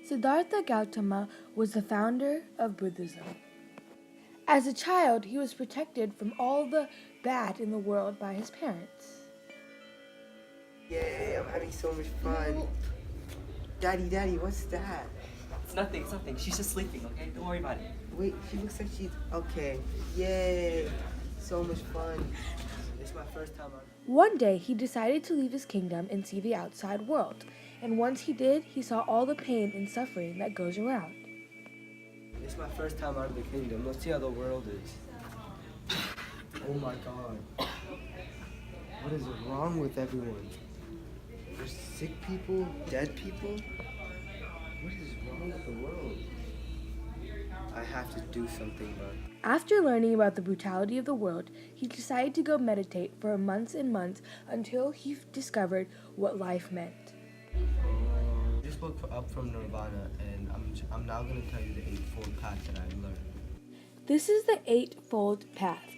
Siddhartha Gautama was the founder of Buddhism. As a child, he was protected from all the bad in the world by his parents. Yay, I'm having so much fun. Daddy, what's that? It's nothing. She's just sleeping, okay? Don't worry about it. Wait, she looks like she's... Okay, yay. So much fun. It's my first time on... One day, he decided to leave his kingdom and see the outside world. And once he did, he saw all the pain and suffering that goes around. It's my first time out of the kingdom. Let's see how the world is. Oh my god. What is wrong with everyone? There's sick people, dead people. What is wrong with the world? I have to do something about it. After learning about the brutality of the world, he decided to go meditate for months and months until he discovered what life meant. I just woke up from Nirvana, and I'm now going to tell you the Eightfold Path that I learned. This is the Eightfold Path.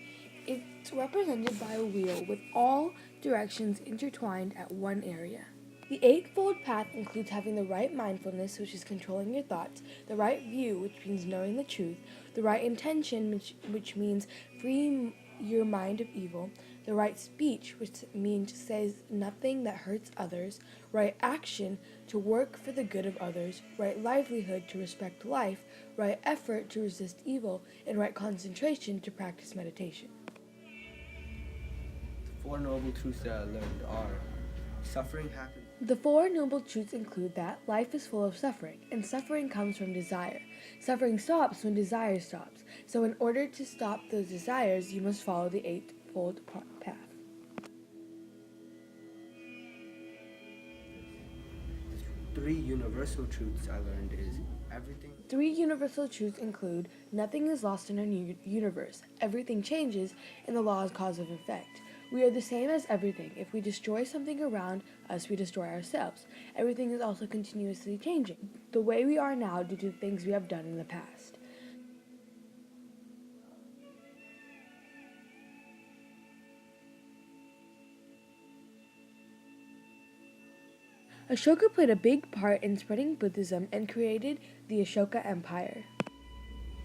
It's represented by a wheel with all directions intertwined at one area. The Eightfold Path includes having the right mindfulness, which is controlling your thoughts, the right view, which means knowing the truth, the right intention, which means freeing your mind of evil, the right speech, which means says nothing that hurts others, right action, to work for the good of others, right livelihood, to respect life, right effort, to resist evil, and right concentration, to practice meditation. The Four Noble Truths that I learned are: suffering happens. The Four Noble Truths include that life is full of suffering, and suffering comes from desire. Suffering stops when desire stops. So in order to stop those desires, you must follow the Eightfold Path. Three universal truths I learned is everything. Three universal truths include nothing is lost in our universe, everything changes, and the law is cause and effect. We are the same as everything. If we destroy something around us, we destroy ourselves. Everything is also continuously changing, the way we are now due to things we have done in the past. Ashoka played a big part in spreading Buddhism and created the Ashoka Empire.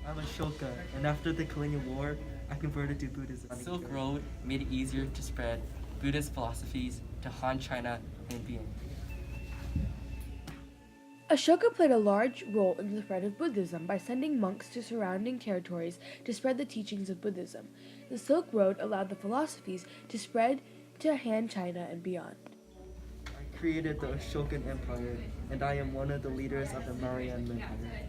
I'm Ashoka, and after the Kalinga War, I converted to Buddhism. The Silk Road made it easier to spread Buddhist philosophies to Han China and beyond. Ashoka played a large role in the spread of Buddhism by sending monks to surrounding territories to spread the teachings of Buddhism. The Silk Road allowed the philosophies to spread to Han China and beyond. I created the Ashokan Empire, and I am one of the leaders of the Mauryan Empire.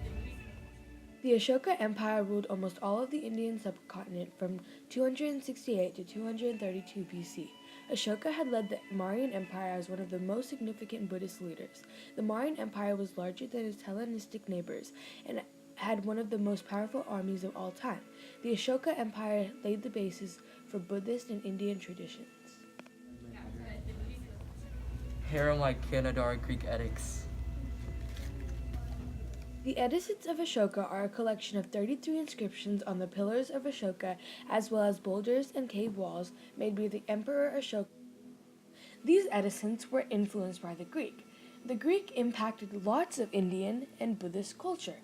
The Ashoka Empire ruled almost all of the Indian subcontinent from 268 to 232 BC. Ashoka had led the Mauryan Empire as one of the most significant Buddhist leaders. The Mauryan Empire was larger than its Hellenistic neighbors and had one of the most powerful armies of all time. The Ashoka Empire laid the basis for Buddhist and Indian traditions. Here are my Canadar Greek edicts. The edicts of Ashoka are a collection of 33 inscriptions on the pillars of Ashoka, as well as boulders and cave walls made by the Emperor Ashoka. These edicts were influenced by the Greek. The Greek impacted lots of Indian and Buddhist culture.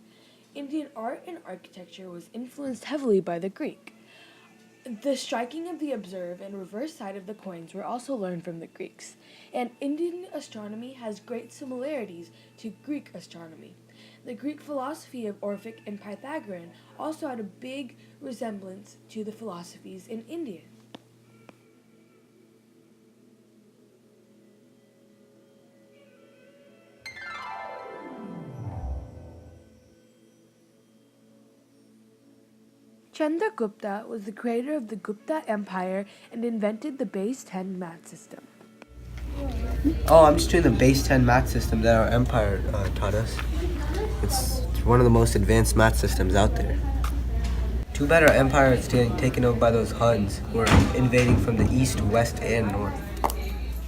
Indian art and architecture was influenced heavily by the Greek. The striking of the observe and reverse side of the coins were also learned from the Greeks. And Indian astronomy has great similarities to Greek astronomy. The Greek philosophy of Orphic and Pythagorean also had a big resemblance to the philosophies in India. Chandragupta was the creator of the Gupta Empire and invented the base 10 math system. Oh, I'm just doing the base 10 math system that our empire taught us. It's one of the most advanced math systems out there. Too bad our empire is getting taken over by those Huns who are invading from the east, west, and north.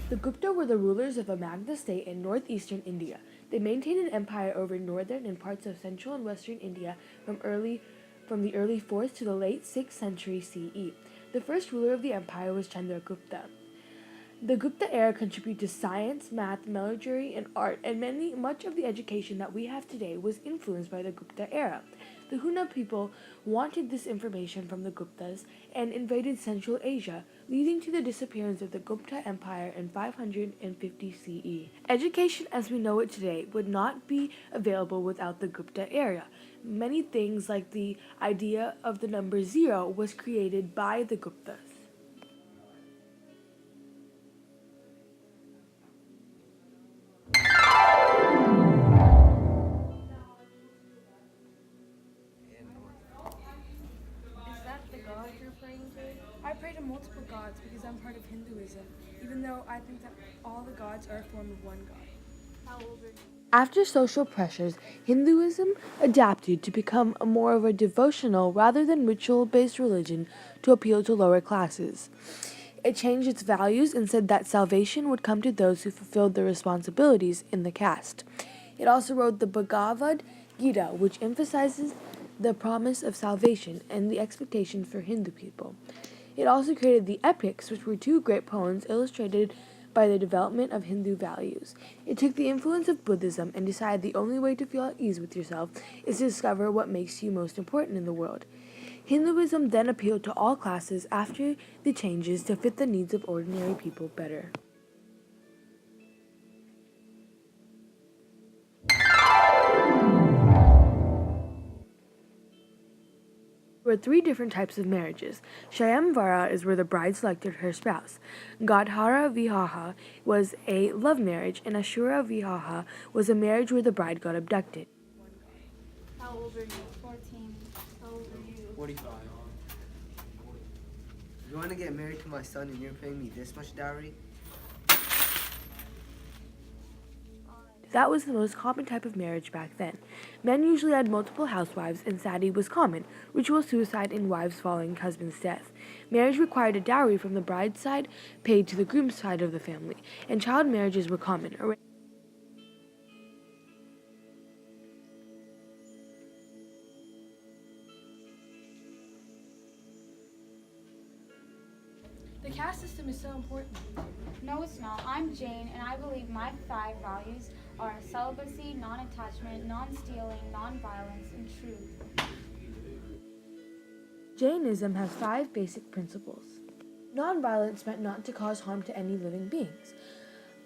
The Gupta were the rulers of a Magna state in northeastern India. They maintained an empire over northern and parts of central and western India from the early 4th to the late 6th century CE. The first ruler of the empire was Chandragupta. The Gupta era contributed to science, math, metallurgy, and art, and much of the education that we have today was influenced by the Gupta era. The Hunna people wanted this information from the Guptas and invaded Central Asia, leading to the disappearance of the Gupta Empire in 550 CE. Education as we know it today would not be available without the Gupta era. Many things like the idea of the number zero was created by the Guptas. Is that the god you're praying to? I pray to multiple gods because I'm part of Hinduism, even though I think that all the gods are a form of one god. How old are you? After social pressures, Hinduism adapted to become more of a devotional rather than ritual based religion to appeal to lower classes. It changed its values and said that salvation would come to those who fulfilled their responsibilities in the caste. It also wrote the Bhagavad Gita, which emphasizes the promise of salvation and the expectation for Hindu people. It also created the epics, which were two great poems illustrated by the development of Hindu values. It took the influence of Buddhism and decided the only way to feel at ease with yourself is to discover what makes you most important in the world. Hinduism then appealed to all classes after the changes to fit the needs of ordinary people better. There were three different types of marriages. Shayamvara is where the bride selected her spouse. Gadhara Vihaha was a love marriage, and Ashura Vihaha was a marriage where the bride got abducted. How old are you? 14. How old are you? 45. You want to get married to my son and you're paying me this much dowry? That was the most common type of marriage back then. Men usually had multiple housewives, and sati was common, ritual suicide in wives following husband's death. Marriage required a dowry from the bride's side, paid to the groom's side of the family, and child marriages were common. The caste system is so important. No, it's not. I'm Jane, and I believe my 5 values are celibacy, non-attachment, non-stealing, non-violence, and truth. Jainism has 5 basic principles. Nonviolence meant not to cause harm to any living beings.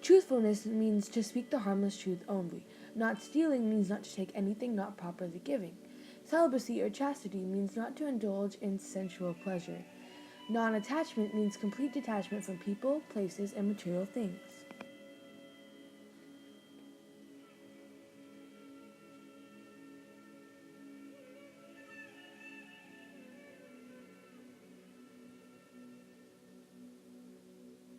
Truthfulness means to speak the harmless truth only. Not stealing means not to take anything not properly given. Celibacy or chastity means not to indulge in sensual pleasure. Non-attachment means complete detachment from people, places, and material things.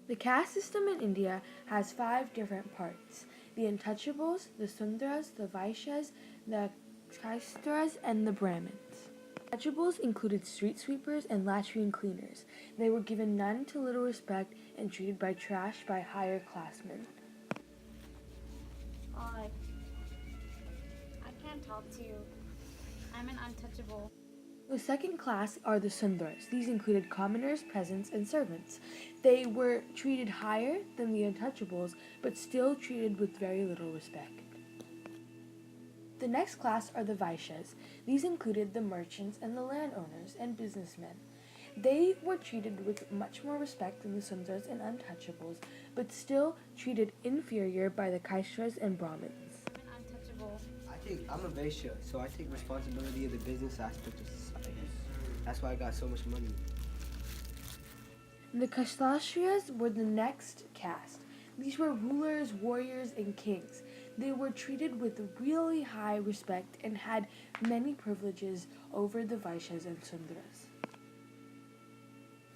The caste system in India has 5 different parts: the Untouchables, the Sudras, the Vaishyas, the Kshatriyas, and the Brahmins. Untouchables included street sweepers and latrine cleaners. They were given none to little respect and treated by trash by higher classmen. I can't talk to you. I'm an untouchable. The second class are the Sudras. These included commoners, peasants, and servants. They were treated higher than the Untouchables, but still treated with very little respect. The next class are the Vaishyas. These included the merchants and the landowners and businessmen. They were treated with much more respect than the Sudras and Untouchables, but still treated inferior by the Kshatriyas and Brahmins. I'm an untouchable. I'm a Vaishya, so I take responsibility of the business aspect of society. That's why I got so much money. The Kshatriyas were the next caste. These were rulers, warriors, and kings. They were treated with really high respect and had many privileges over the Vaishyas and Sudras.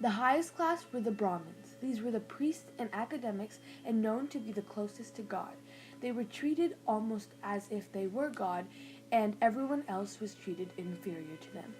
The highest class were the Brahmins. These were the priests and academics and known to be the closest to God. They were treated almost as if they were God, and everyone else was treated inferior to them.